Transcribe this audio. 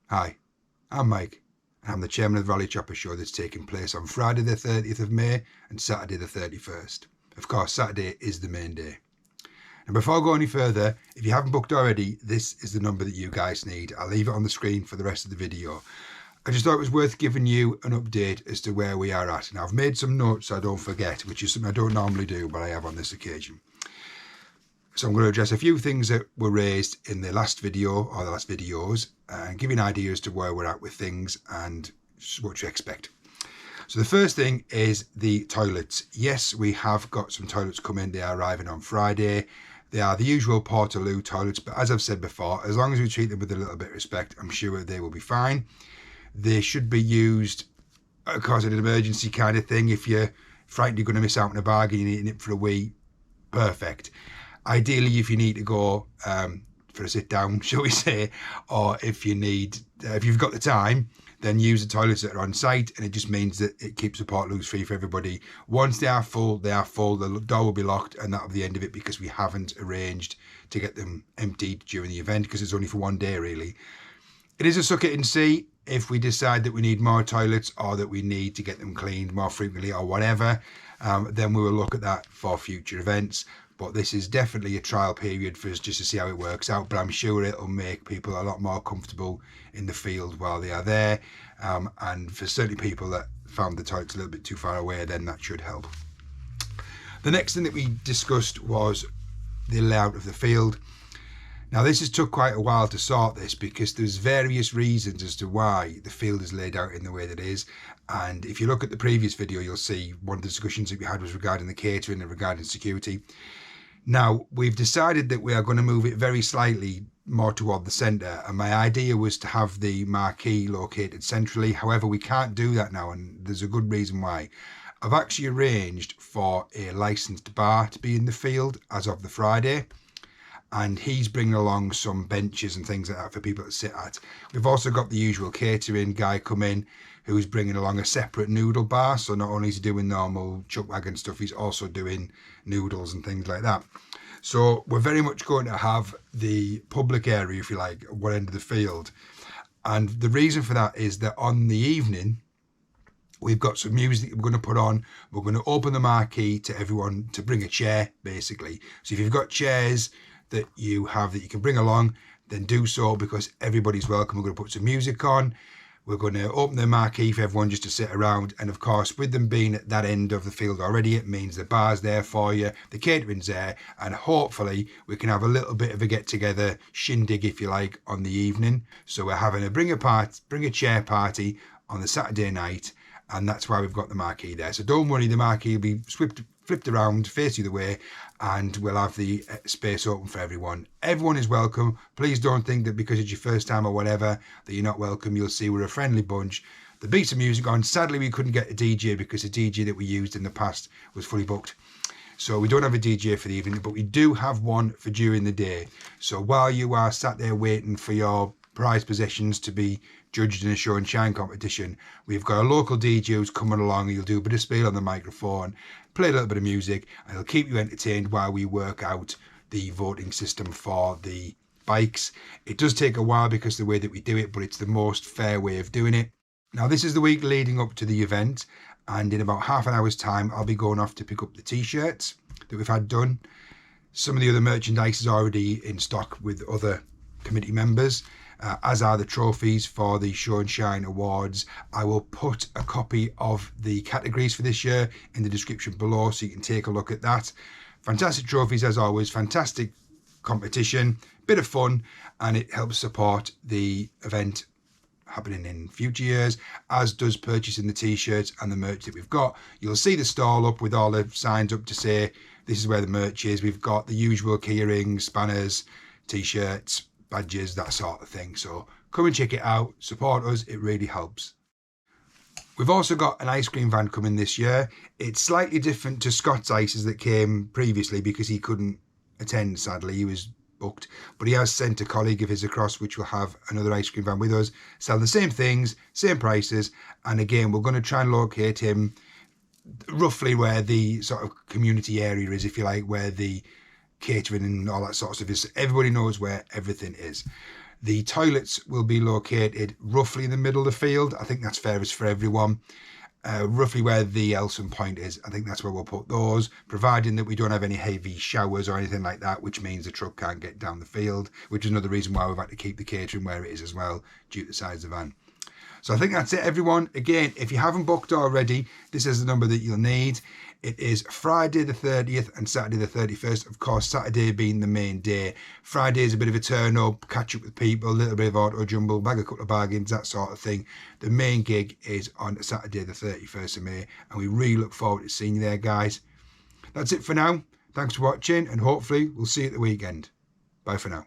Hi, I'm Mike, and I'm the chairman of the Raleigh Chopper Show that's taking place on Friday the 30th of May and Saturday the 31st. Of course, Saturday is the main day. And before I go any further, if you haven't booked already, this is the number that you guys need. I'll leave it on the screen for the rest of the video. I just thought it was worth giving you an update as to where we are at. Now, I've made some notes so I don't forget, which is something I don't normally do, but I have on this occasion. So I'm going to address a few things that were raised in the last video or the last videos and give you an idea as to where we're at with things and what you expect. So the first thing is the toilets. Yes, we have got some toilets coming. They are arriving on Friday. They are the usual Portaloo toilets, but as I've said before, as long as we treat them with a little bit of respect, I'm sure they will be fine. They should be used, of course, in an emergency kind of thing. If you're frightened you're going to miss out on a bargain, you're eating it for a wee, perfect. Ideally, if you need to go for a sit down, shall we say, or if you've got the time, then use the toilets that are on site, and it just means that it keeps the Portaloos free for everybody. Once they are full, they are full. The door will be locked, and that'll be the end of it because we haven't arranged to get them emptied during the event because it's only for one day, really. It is a suck it and see if we decide that we need more toilets or that we need to get them cleaned more frequently or whatever. Then we will look at that for future events. But this is definitely a trial period for us just to see how it works out. But I'm sure it'll make people a lot more comfortable in the field while they are there. And for certainly people that found the toilets a little bit too far away, then that should help. The next thing that we discussed was the layout of the field. Now, this has took quite a while to sort this because there's various reasons as to why the field is laid out in the way that it is. And if you look at the previous video, you'll see one of the discussions that we had was regarding the catering and regarding security. Now, we've decided that we are going to move it very slightly more toward the centre, and my idea was to have the marquee located centrally. However, we can't do that now, and there's a good reason why. I've actually arranged for a licensed bar to be in the field as of the Friday, and he's bringing along some benches and things like that for people to sit at. We've also got the usual catering guy come in who's bringing along a separate noodle bar, so not only is he doing normal chuck wagon stuff, he's also doing noodles and things like that. So we're very much going to have the public area, if you like, at one end of the field. And the reason for that is that on the evening, we've got some music that we're going to put on. We're going to open the marquee to everyone to bring a chair, basically. So if you've got chairs that you have that you can bring along, then do so because everybody's welcome. We're going to put some music on. We're going to open the marquee for everyone just to sit around. And of course, with them being at that end of the field already, it means the bar's there for you, the catering's there, and hopefully we can have a little bit of a get-together shindig, if you like, on the evening. So we're having a bring a chair party on the Saturday night, and that's why we've got the marquee there. So don't worry, the marquee will be flipped around, face the other way, and we'll have the space open for everyone. Everyone is welcome. Please don't think that because it's your first time or whatever that you're not welcome. You'll see we're a friendly bunch. The beats of music on. Sadly, we couldn't get a DJ because the DJ that we used in the past was fully booked. So we don't have a DJ for the evening, but we do have one for during the day. So while you are sat there waiting for your prized possessions to be judged in a show and shine competition, we've got a local DJ who's coming along, and he'll do a bit of spiel on the microphone, play a little bit of music, and he'll keep you entertained while we work out the voting system for the bikes. It does take a while because of the way that we do it, but it's the most fair way of doing it. Now, this is the week leading up to the event, and in about half an hour's time I'll be going off to pick up the t-shirts that we've had done. Some of the other merchandise is already in stock with other committee members, as are the trophies for the Show and Shine Awards. I will put a copy of the categories for this year in the description below so you can take a look at that. Fantastic trophies as always, fantastic competition, bit of fun, and it helps support the event happening in future years, as does purchasing the t-shirts and the merch that we've got. You'll see the stall up with all the signs up to say this is where the merch is. We've got the usual key rings, spanners, t-shirts, badges, that sort of thing. So come and check it out, support us, it really helps. We've also got an ice cream van coming this year. It's slightly different to Scott's Ices that came previously because he couldn't attend, sadly, he was booked, but he has sent a colleague of his across which will have another ice cream van with us, selling the same things, same prices, and again we're going to try and locate him roughly where the sort of community area is, if you like, where the catering and all that sort of stuff is. Everybody knows where everything is. The toilets will be located roughly in the middle of the field. I think that's fairest for everyone. Roughly where the Elson point is, I think that's where we'll put those, providing that we don't have any heavy showers or anything like that, which means the truck can't get down the field, which is another reason why we've had to keep the catering where it is as well, due to the size of the van. So I think that's it, everyone. Again, if you haven't booked already, this is the number that you'll need. It is Friday the 30th and Saturday the 31st. Of course, Saturday being the main day. Friday is a bit of a turn up, catch up with people, a little bit of auto jumble, bag a couple of bargains, that sort of thing. The main gig is on Saturday the 31st of May, and we really look forward to seeing you there, guys. That's it for now. Thanks for watching, and hopefully we'll see you at the weekend. Bye for now.